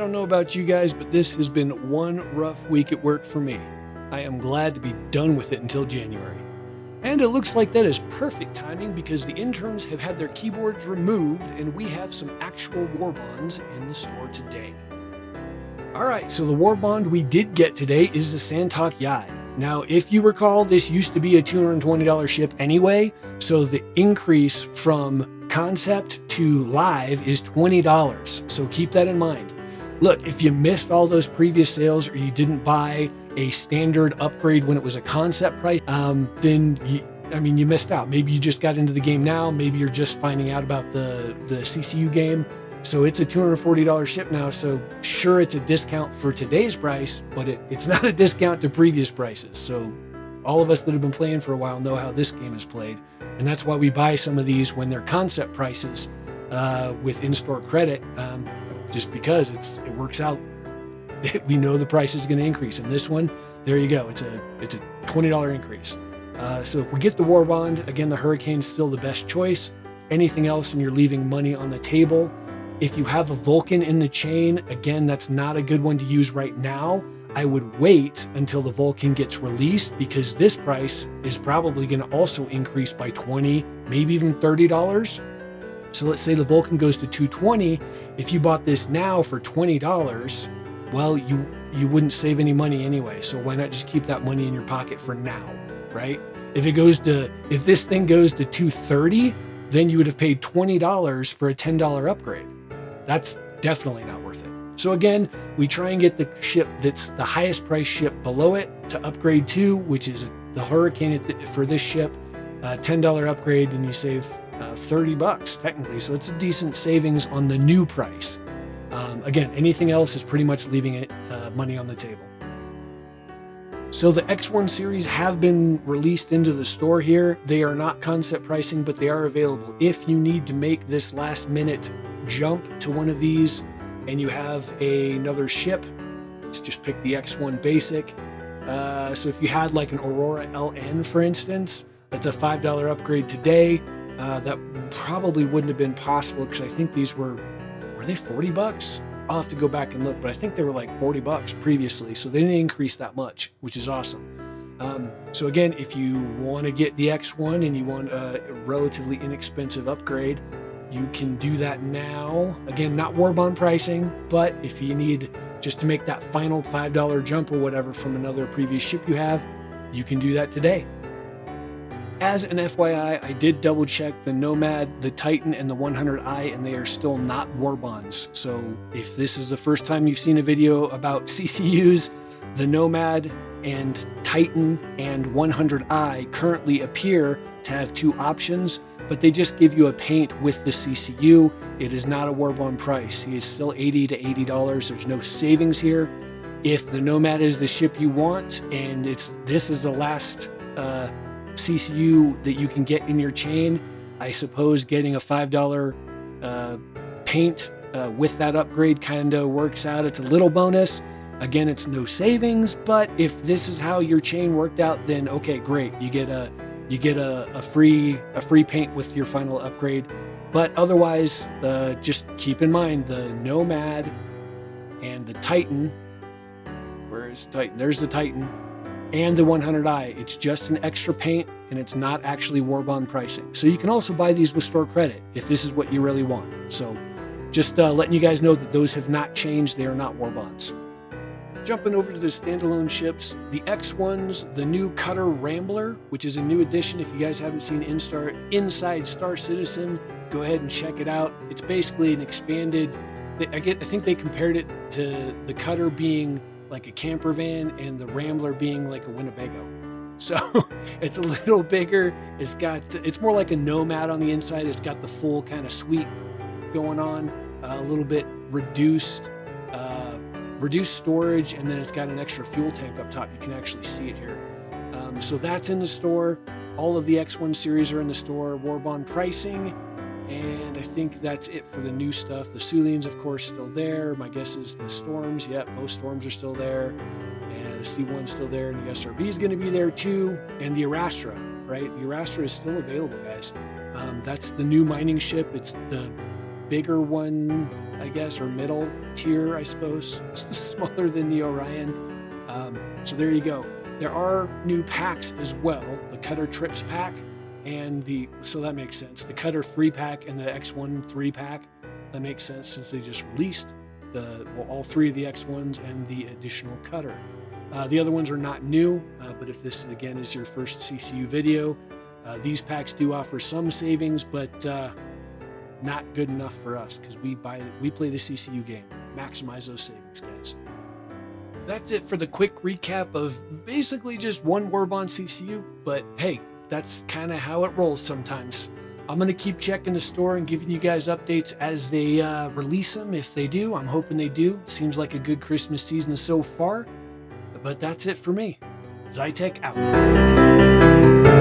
don't know about you guys, but this has been one rough week at work for me. I am glad to be done with it until January. And it looks like that is perfect timing because the interns have had their keyboards removed and we have some actual Warbonds in the store today. Alright, so the Warbond we did get today is the Sant'ok Yai. Now, if you recall, this used to be a $220 ship anyway, so the increase from concept to live is $20, so keep that in mind. Look, if you missed all those previous sales or you didn't buy a standard upgrade when it was a concept price, then you missed out. Maybe you just got into the game now, maybe you're just finding out about the CCU game. So it's a $240 ship now, so sure, it's a discount for today's price, but it's not a discount to previous prices. So all of us that have been playing for a while know how this game is played, and that's why we buy some of these when they're concept prices with in-store credit, just because it works out. We know the price is going to increase, and this one, there you go, it's a $20 increase. So if we get the Warbond, again, the Hurricane's still the best choice. Anything else and you're leaving money on the table. If you have a Vulcan in the chain, again, that's not a good one to use right now. I would wait until the Vulcan gets released because this price is probably going to also increase by $20, maybe even $30. So let's say the Vulcan goes to $220. If you bought this now for $20, well, you wouldn't save any money anyway. So why not just keep that money in your pocket for now, right? If this thing goes to $230, then you would have paid $20 for a $10 upgrade. That's definitely not worth it. So again, we try and get the ship that's the highest price ship below it to upgrade to, which is the Hurricane for this ship, $10 upgrade, and you save $30 technically. So it's a decent savings on the new price. Again, anything else is pretty much leaving it money on the table. So the X1 series have been released into the store here. They are not concept pricing, but they are available. If you need to make this last minute jump to one of these and you have another ship, let's just pick the X1 basic. So if you had like an Aurora LN, for instance, that's a $5 upgrade today. That probably wouldn't have been possible because I think these were they $40? I'll have to go back and look, but I think they were like $40 previously, so they didn't increase that much, which is awesome. So again, if you want to get the X1 and you want a relatively inexpensive upgrade, you can do that now. Again, not Warbond pricing, but if you need just to make that final $5 jump or whatever from another previous ship you have, you can do that today. As an FYI, I did double check the Nomad, the Titan, and the 100i, and they are still not Warbonds. So if this is the first time you've seen a video about CCUs, the Nomad and Titan and 100i currently appear to have two options, but they just give you a paint with the CCU. It is not a Warbond price. It is still $80 to $80. There's no savings here. If the Nomad is the ship you want, and this is the last CCU that you can get in your chain, I suppose getting a $5 paint with that upgrade kind of works out. It's a little bonus. Again, it's no savings, but if this is how your chain worked out, then okay, great. You get a free paint with your final upgrade. But otherwise, just keep in mind the Nomad and the Titan. Where is the Titan? There's the Titan. And the 100i, it's just an extra paint and it's not actually Warbond pricing. So you can also buy these with store credit if this is what you really want. So just letting you guys know that those have not changed. They are not Warbonds. Jumping over to the standalone ships, the X1s, the new Cutter Rambler, which is a new addition. If you guys haven't seen Inside Star Citizen, go ahead and check it out. It's basically an expanded, I think they compared it to the Cutter being like a camper van and the Rambler being like a Winnebago. So it's a little bigger. It's more like a Nomad on the inside. It's got the full kind of suite going on, a little bit reduced storage, and then it's got an extra fuel tank up top. You can actually see it here. So that's in the store. All of the X1 series are in the store. Warbond pricing. And I think that's it for the new stuff. The Sulians, of course, still there. My guess is the Storms. Yep, both Storms are still there. And the C1's still there. And the SRV is going to be there too. And the Arastra, right? The Arastra is still available, guys. That's the new mining ship. It's the bigger one. I guess, or middle tier, I suppose. Smaller than the Orion. So there you go. There are new packs as well. The Cutter Trips pack and so that makes sense. The Cutter 3-pack and the X1 3-pack. That makes sense since they just released all 3 of the X1s and the additional Cutter. The other ones are not new, but if this again is your first CCU video, these packs do offer some savings, but not good enough for us because we play the CCU game. Maximize those savings, guys. That's it for the quick recap of basically just one Warbond CCU, but hey, that's kind of how it rolls sometimes. I'm going to keep checking the store and giving you guys updates as they release them. If they do, I'm hoping they do. Seems like a good Christmas season so far. But that's it for me. Zi-Tek out.